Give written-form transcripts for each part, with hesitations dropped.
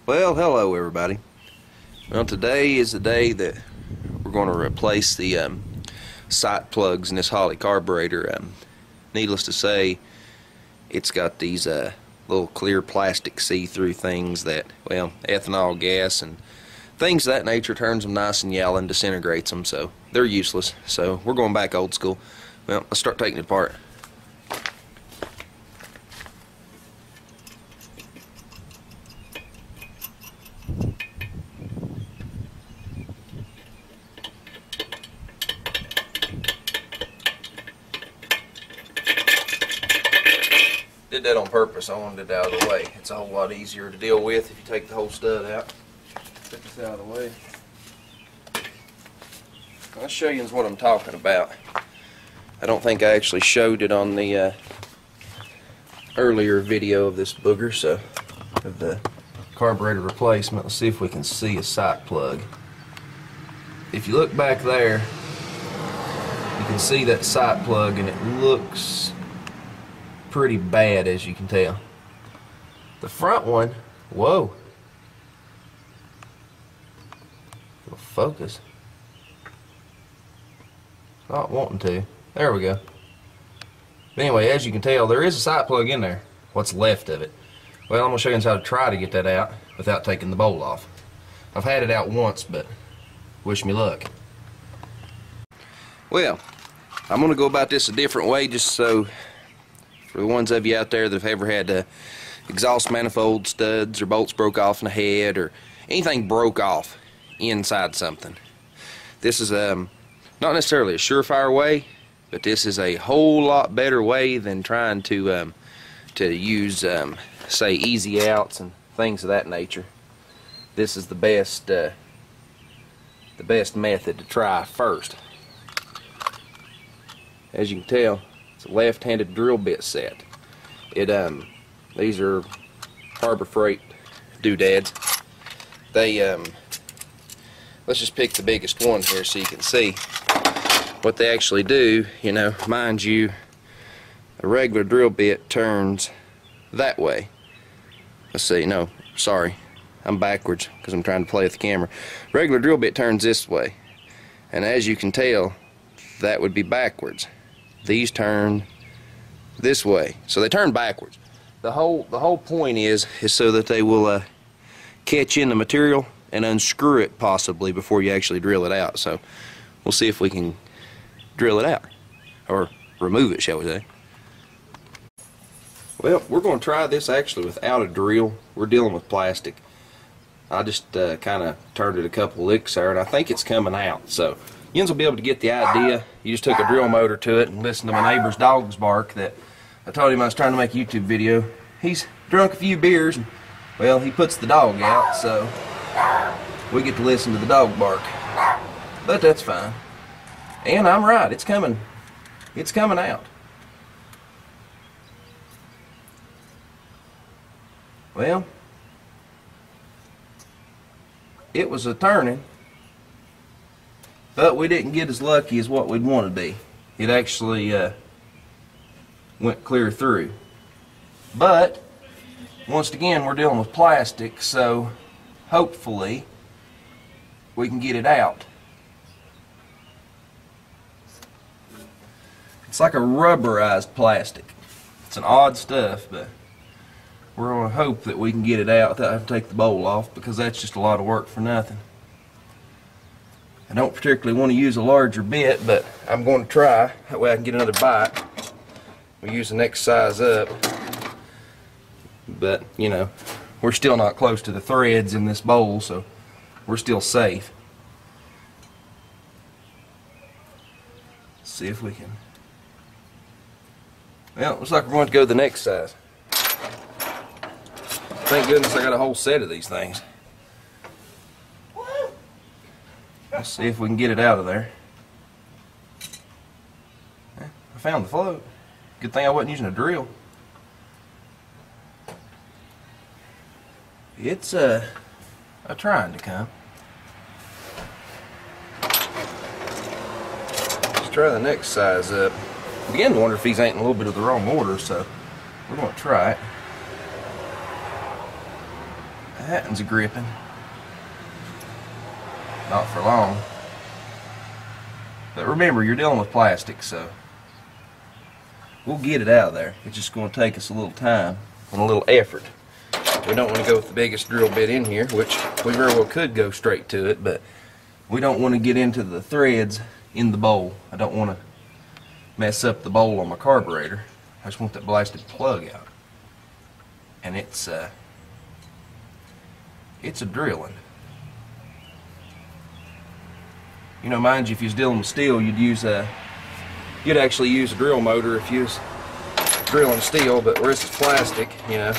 Well, hello everybody. Well, today is the day that we're going to replace the sight plugs in this Holley carburetor. Needless to say, it's got these little clear plastic see-through things that, well, ethanol gas and things of that nature turns them nice and yellow and disintegrates them, so they're useless. So we're going back old school. Well, let's start taking it apart. Did that on purpose. I wanted it out of the way. It's a whole lot easier to deal with if you take the whole stud out. Take this out of the way. I'll show you what I'm talking about. I don't think I actually showed it on the earlier video of this booger, so of the carburetor replacement. Let's see if we can see a sight plug. If you look back there, you can see that sight plug, and it looks pretty bad, as you can tell. The front one, whoa, it'll focus. Not wanting to. There we go. But anyway, as you can tell, there is a sight plug in there. What's left of it? Well, I'm going to show you how to try to get that out without taking the bowl off. I've had it out once, but wish me luck. Well, I'm going to go about this a different way, just so for the ones of you out there that have ever had exhaust manifold studs or bolts broke off in the head or anything broke off inside something. This is not necessarily a surefire way, but this is a whole lot better way than trying to use say easy outs and things of that nature. This is the best method to try first. As you can tell, it's a left-handed drill bit set. These are Harbor Freight doodads. They let's just pick the biggest one here so you can see what they actually do. You know, mind you, a regular drill bit turns that way. Let's see, no, sorry, I'm backwards because I'm trying to play with the camera. Regular drill bit turns this way, and as you can tell, that would be backwards. These turn this way, so they turn backwards. The whole point is so that they will catch in the material and unscrew it possibly before you actually drill it out. So we'll see if we can drill it out, or remove it, shall we say. Well, we're going to try this actually without a drill. We're dealing with plastic. I just kind of turned it a couple licks there, and I think it's coming out. So you will be able to get the idea. You just took a drill motor to it and listened to my neighbor's dogs bark. That I told him I was trying to make a YouTube video. He's drunk a few beers, and, well, he puts the dog out, so we get to listen to the dog bark. But that's fine. And I'm right, it's coming. It's coming out. Well, it was a turning, but we didn't get as lucky as what we'd want to be. It actually went clear through. But once again, we're dealing with plastic, so hopefully we can get it out. It's like a rubberized plastic. It's an odd stuff, but we're going to hope that we can get it out without having to take the bowl off, because that's just a lot of work for nothing. I don't particularly want to use a larger bit, but I'm going to try. That way I can get another bite. We'll use the next size up. But, you know, we're still not close to the threads in this bowl, so we're still safe. Let's see if we can. Well, looks like we're going to go to the next size. Thank goodness I got a whole set of these things. Let's see if we can get it out of there. I found the float. Good thing I wasn't using a drill. It's trying to come. Let's try the next size up. I begin to wonder if these ain't in a little bit of the wrong order, so we're going to try it. That one's a gripping. Not for long. But remember, you're dealing with plastic, so we'll get it out of there. It's just going to take us a little time and a little effort. We don't want to go with the biggest drill bit in here, which we very well could go straight to it, but we don't want to get into the threads in the bowl. I don't want to mess up the bowl on my carburetor. I just want that blasted plug out. And it's a drilling. You know, mind you, if you was dealing with steel, you'd actually use a drill motor if you was drilling steel, but where this is plastic, you know,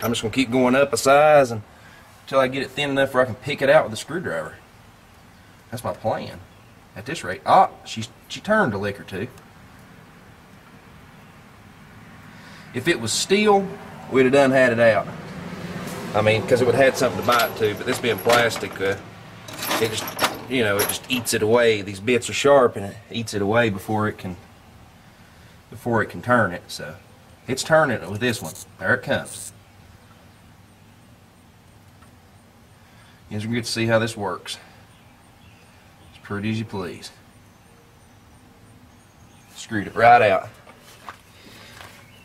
I'm just going to keep going up a size until I get it thin enough where I can pick it out with a screwdriver. That's my plan. At this rate, she turned a lick or two. If it was steel, we'd have done had it out. I mean, because it would have had something to bite to, but this being plastic, it just, you know, it just eats it away. These bits are sharp and it eats it away before it can turn it. So it's turning it with this one. There it comes. You guys will get to see how this works. It's pretty as you please. Screwed it right out.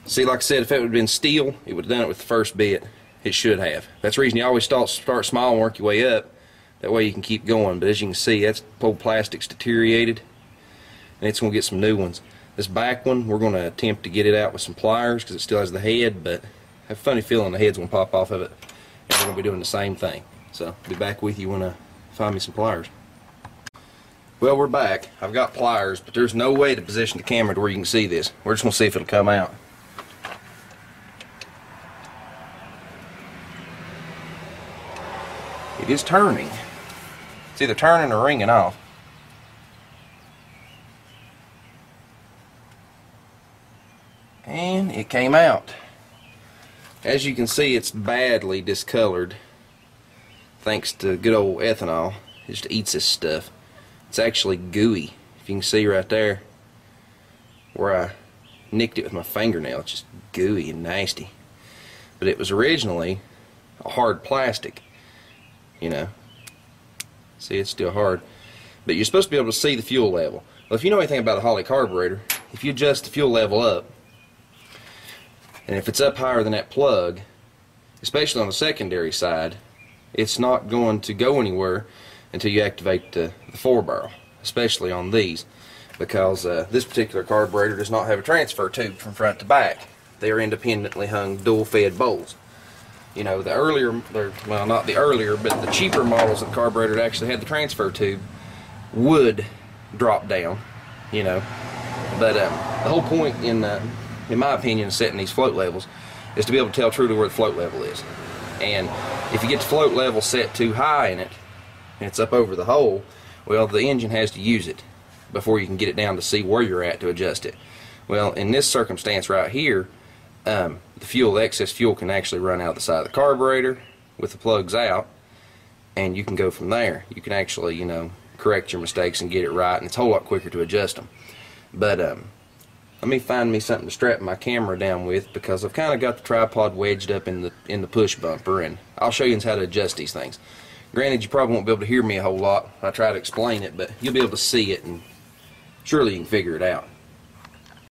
See, like I said, if it would have been steel, it would have done it with the first bit. It should have. That's the reason you always start small and work your way up. That way you can keep going. But as you can see, that's old plastic's deteriorated, and it's going to get some new ones. This back one, we're going to attempt to get it out with some pliers because it still has the head, but I have a funny feeling the head's going to pop off of it, and we're going to be doing the same thing. So I'll be back with you when I find me some pliers. Well, we're back. I've got pliers, but there's no way to position the camera to where you can see this. We're just going to see if it'll come out. It is turning. It's either turning or ringing off. And it came out. As you can see, it's badly discolored thanks to good old ethanol. It just eats this stuff. It's actually gooey. If you can see right there where I nicked it with my fingernail, it's just gooey and nasty. But it was originally a hard plastic. You know, see, it's still hard, but you're supposed to be able to see the fuel level. Well, if you know anything about a Holley carburetor, if you adjust the fuel level up, and if it's up higher than that plug, especially on the secondary side, it's not going to go anywhere until you activate the 4-barrel, especially on these, because this particular carburetor does not have a transfer tube from front to back. They are independently hung dual-fed bowls. You know, the earlier, well, not the earlier, but the cheaper models of the carburetor that actually had the transfer tube would drop down, you know. But the whole point, in my opinion, of setting these float levels is to be able to tell truly where the float level is. And if you get the float level set too high in it, and it's up over the hole, well, the engine has to use it before you can get it down to see where you're at to adjust it. Well, in this circumstance right here, the excess fuel can actually run out the side of the carburetor with the plugs out, and you can go from there. You can actually, you know, correct your mistakes and get it right, and it's a whole lot quicker to adjust them. But let me find me something to strap my camera down with, because I've kind of got the tripod wedged up in the push bumper, and I'll show you how to adjust these things. Granted, you probably won't be able to hear me a whole lot. I try to explain it, but you'll be able to see it, and surely you can figure it out.